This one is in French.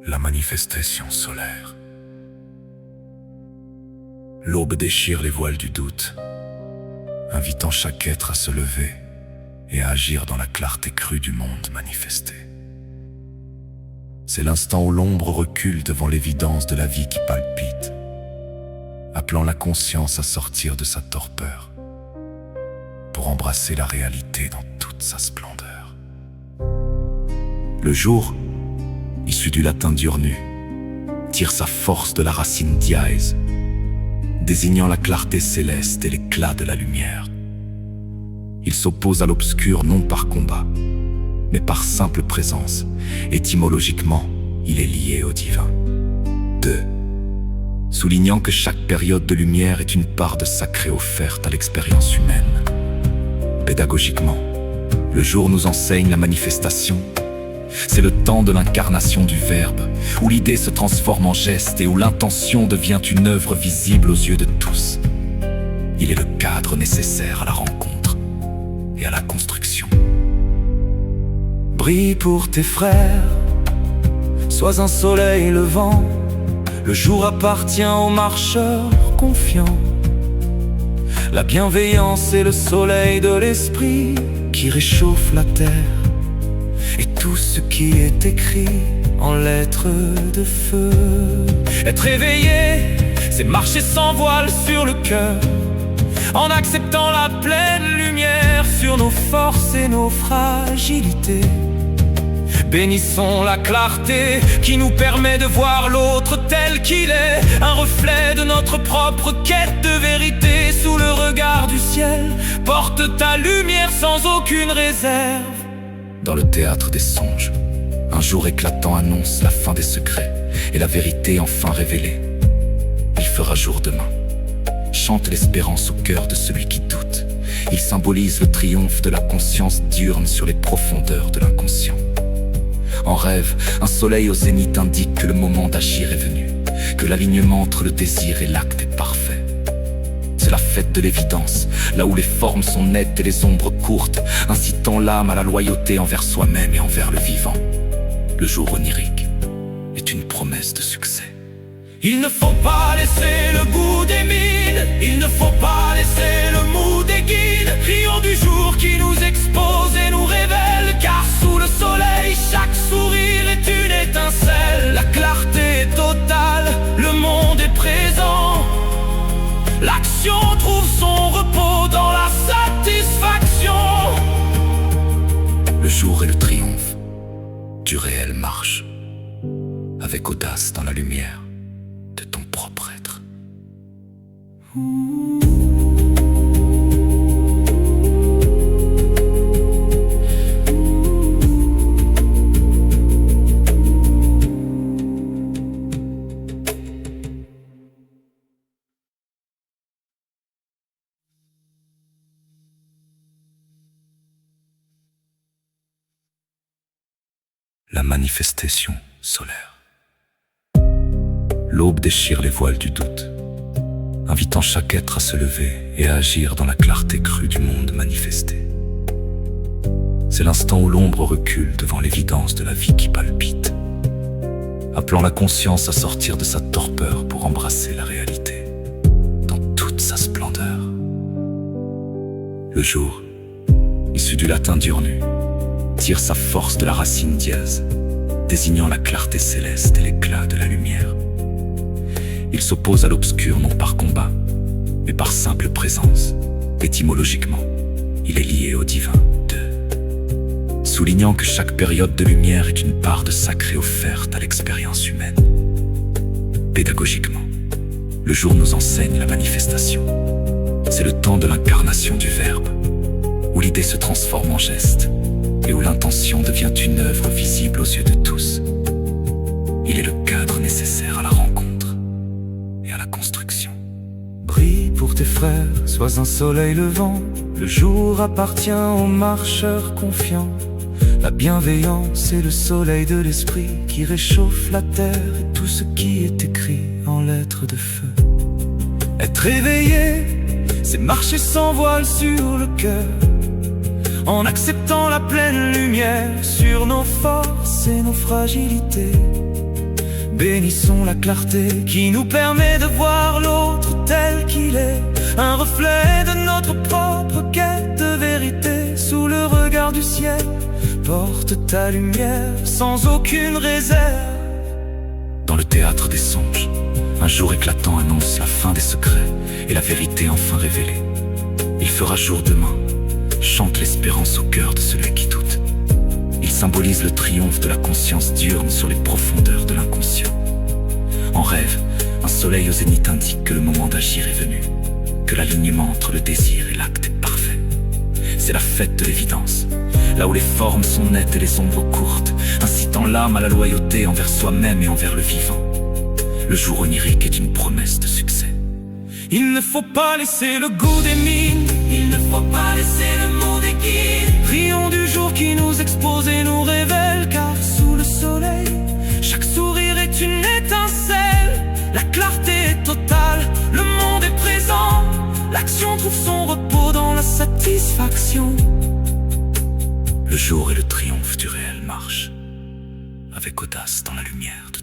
La manifestation solaire. L'aube déchire les voiles du doute, invitant chaque être à se lever et à agir dans la clarté crue du monde manifesté. C'est l'instant où l'ombre recule devant l'évidence de la vie qui palpite, appelant la conscience à sortir de sa torpeur pour embrasser la réalité dans toute sa splendeur. Le jour, issu du latin diurnu, tire sa force de la racine dièse, désignant la clarté céleste et l'éclat de la lumière. Il s'oppose à l'obscur non par combat, mais par simple présence. Étymologiquement, il est lié au divin. 2. Soulignant que chaque période de lumière est une part de sacré offerte à l'expérience humaine. Pédagogiquement, le jour nous enseigne la manifestation. C'est le temps de l'incarnation du Verbe, où l'idée se transforme en geste et où l'intention devient une œuvre visible aux yeux de tous. Il est le cadre nécessaire à la rencontre et à la construction. Brille pour tes frères, sois un soleil levant. Le jour appartient aux marcheurs confiants. La bienveillance est le soleil de l'esprit qui réchauffe la terre. Et tout ce qui est écrit en lettres de feu. Être éveillé, c'est marcher sans voile sur le cœur, en acceptant la pleine lumière sur nos forces et nos fragilités. Bénissons la clarté qui nous permet de voir l'autre tel qu'il est, un reflet de notre propre quête de vérité. Sous le regard du ciel, porte ta lumière sans aucune réserve. Dans le théâtre des songes, un jour éclatant annonce la fin des secrets et la vérité enfin révélée. Il fera jour demain. Chante l'espérance au cœur de celui qui doute. Il symbolise le triomphe de la conscience diurne sur les profondeurs de l'inconscient. En rêve, un soleil au zénith indique que le moment d'agir est venu, que l'alignement entre le désir et l'acte est parfait. C'est la fête de l'évidence, là où les formes sont nettes et les ombres courtes, incitant l'âme à la loyauté envers soi-même et envers le vivant. Le jour onirique est une promesse de succès. Il ne faut pas laisser le goût des mines, il ne faut pas laisser le mou des guides. Rions du jour qui nous expose et nous révèle, car sous le soleil, chaque sourire est une étincelle. La clarté est totale, le monde est présent. L'action trouve son repos dans la satisfaction. Le jour est le triomphe du réel marche, avec audace dans la lumière de ton propre être. La manifestation solaire. L'aube déchire les voiles du doute, invitant chaque être à se lever et à agir dans la clarté crue du monde manifesté. C'est l'instant où l'ombre recule devant l'évidence de la vie qui palpite, appelant la conscience à sortir de sa torpeur pour embrasser la réalité dans toute sa splendeur. Le jour, issu du latin diurnu, tire sa force de la racine dièse, désignant la clarté céleste et l'éclat de la lumière. Il s'oppose à l'obscur non par combat, mais par simple présence. Étymologiquement, il est lié au divin. 2. Soulignant que chaque période de lumière est une part de sacré offerte à l'expérience humaine. Pédagogiquement, le jour nous enseigne la manifestation. C'est le temps de l'incarnation du Verbe, où l'idée se transforme en geste et où l'intention devient une œuvre visible aux yeux de tous. Il est le cadre nécessaire à la rencontre et à la construction. Brille pour tes frères, sois un soleil levant. Le jour appartient aux marcheurs confiants. La bienveillance est le soleil de l'esprit qui réchauffe la terre et tout ce qui est écrit en lettres de feu. Être éveillé, c'est marcher sans voile sur le cœur, en acceptant la pleine lumière sur nos forces et nos fragilités. Bénissons la clarté qui nous permet de voir l'autre tel qu'il est, un reflet de notre propre quête de vérité. Sous le regard du ciel, porte ta lumière sans aucune réserve. Dans le théâtre des songes, un jour éclatant annonce la fin des secrets et la vérité enfin révélée. Il fera jour demain, chante l'espérance au cœur de celui qui doute. Il symbolise le triomphe de la conscience diurne sur les profondeurs de l'inconscient. En rêve, un soleil au zénith indique que le moment d'agir est venu, que l'alignement entre le désir et l'acte est parfait. C'est la fête de l'évidence, là où les formes sont nettes et les ombres courtes, incitant l'âme à la loyauté envers soi-même et envers le vivant. Le jour onirique est une promesse de succès. Il ne faut pas laisser le goût des mines, il ne faut pas laisser le monde guide. Rions du jour qui nous expose et nous révèle, car sous le soleil, chaque sourire est une étincelle. La clarté est totale, le monde est présent, l'action trouve son repos dans la satisfaction. Le jour et le triomphe du réel marchent avec audace dans la lumière.